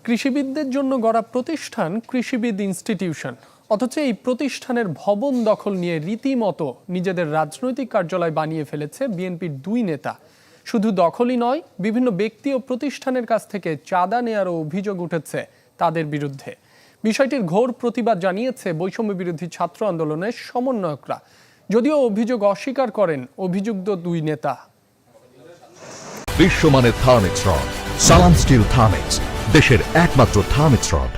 কৃষিবিদদের জন্য গড়া প্রতিষ্ঠান কৃষিবিদ ইনস্টিটিউশন, অথচ এই প্রতিষ্ঠানের ভবন দখল নিয়ে রীতিমতো নিজেদের রাজনৈতিক কার্যালয় বানিয়ে ফেলেছে বিএনপির দুই নেতা। শুধু দখলই নয়, বিভিন্ন ব্যক্তি ও প্রতিষ্ঠানের কাছ থেকে চাঁদা নেওয়ারও অভিযোগ উঠেছে তাদের বিরুদ্ধে। বিষয়টির ঘোর প্রতিবাদ জানিয়েছে বৈষম্য বিরোধী ছাত্র আন্দোলনের সমন্বয়করা, যদিও অভিযোগ অস্বীকার করেন অভিযুক্ত দুই নেতা। বিশ্বমানের থার্মিক্স রড, সালাম স্টিল থার্মিক্স, দেশের একমাত্র থার্মিক্স রড।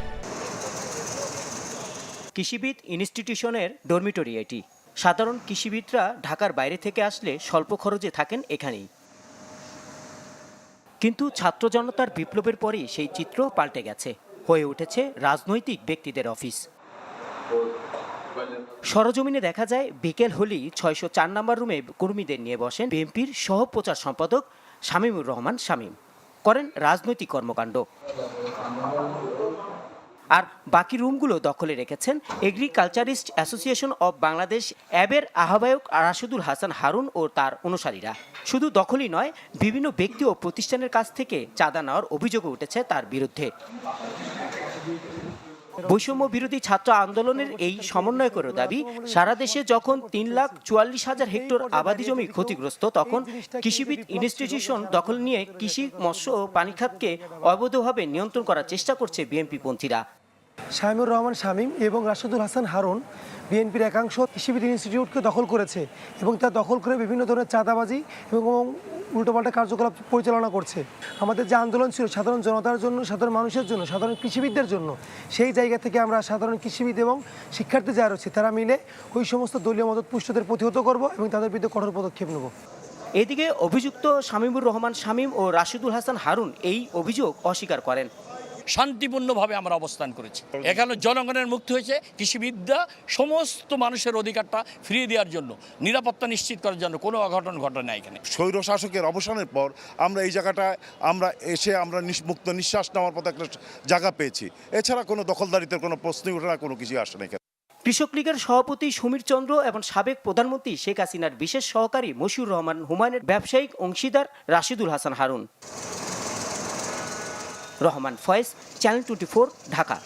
কৃষিবিদ ইনস্টিটিউশনের ডরমিটরি এটি। সাধারণ কৃষিবিদরা ঢাকার বাইরে থেকে আসলে স্বল্প খরচে থাকেন এখানেই। কিন্তু ছাত্র জনতার বিপ্লবের পরেই সেই চিত্র পাল্টে গেছে, হয়ে উঠেছে রাজনৈতিক ব্যক্তিদের অফিস। সরজমিনে দেখা যায় বিকেল হলেই ৬০৪ নম্বর রুমে কর্মীদের নিয়ে বসেন বিএনপির সহপ্রচার সম্পাদক শামীমুর রহমান শামীম। করেন রাজনৈতিক কর্মকাণ্ড। আর বাকি রুমগুলো দখলে রেখেছেন এগ্রিকালচারিস্ট অ্যাসোসিয়েশন অব বাংলাদেশ অ্যাবের আহ্বায়ক রাশেদুল হাসান হারুন ও তার অনুসারীরা। শুধু দখলই নয়, বিভিন্ন ব্যক্তি ও প্রতিষ্ঠানের কাছ থেকে চাঁদা নেওয়ার অভিযোগও উঠেছে তার বিরুদ্ধে। বৈষম্য বিরোধী ছাত্র আন্দোলনের এই সমন্বয়কের দাবি, সারা দেশে যখন ৩,৪৪,০০০ হেক্টর আবাদি জমি ক্ষতিগ্রস্ত, তখন কৃষিবিদ ইনস্টিটিউশন দখল নিয়ে কৃষি, মৎস্য ও পানি খাতকে অবৈধভাবে নিয়ন্ত্রণ করার চেষ্টা করছে বিএনপি পন্থীরা। শামীমুর রহমান শামীম এবং রাশেদুল হাসান হারুন বিএনপির একাংশ কৃষিবিদ ইনস্টিটিউটকে দখল করেছে এবং তা দখল করে বিভিন্ন ধরনের চাঁদাবাজি এবং উল্টোপাল্টা কার্যকলাপ পরিচালনা করছে। আমাদের যে আন্দোলন ছিল সাধারণ জনতার জন্য, সাধারণ মানুষের জন্য, সাধারণ কৃষিবিদদের জন্য, সেই জায়গা থেকে আমরা সাধারণ কৃষিবিদ এবং শিক্ষার্থী যারা রয়েছে তারা মিলে ওই সমস্ত দলীয় মদতপুষ্টদের প্রতিহত করব এবং তাদের বিরুদ্ধে কঠোর পদক্ষেপ নেব। এদিকে অভিযুক্ত শামীমুর রহমান শামীম ও রাশেদুল হাসান হারুন এই অভিযোগ অস্বীকার করেন। শান্তিপূর্ণভাবে আমরা অবস্থান করেছি। এখানে জনগণের মুক্তি হয়েছে, কৃষিবিদ্যা সমস্ত মানুষের অধিকারটা ফিরিয়ে দেওয়ার জন্য, নিরাপত্তা নিশ্চিত করার জন্য কোনো অঘটন ঘটে না এখানে। স্বৈর শাসকের অবসানের পর আমরা এই জায়গাটায় আমরা মুক্ত নিঃশ্বাস নেওয়ার মতো একটা জায়গা পেয়েছি। এছাড়া কোনো দখলদারিত্বের কোনো প্রশ্নই ওঠে না, কোনো কিছু আসে না এখানে। কৃষক লীগের সভাপতি সমীর চন্দ্র এবং সাবেক প্রধানমন্ত্রী শেখ হাসিনার বিশেষ সহকারী মশিউর রহমান হুমায়ুনের ব্যবসায়িক অংশীদার রাশেদুল হাসান হারুন। রহমান ফয়েজ, চ্যানেল 24, ঢাকা।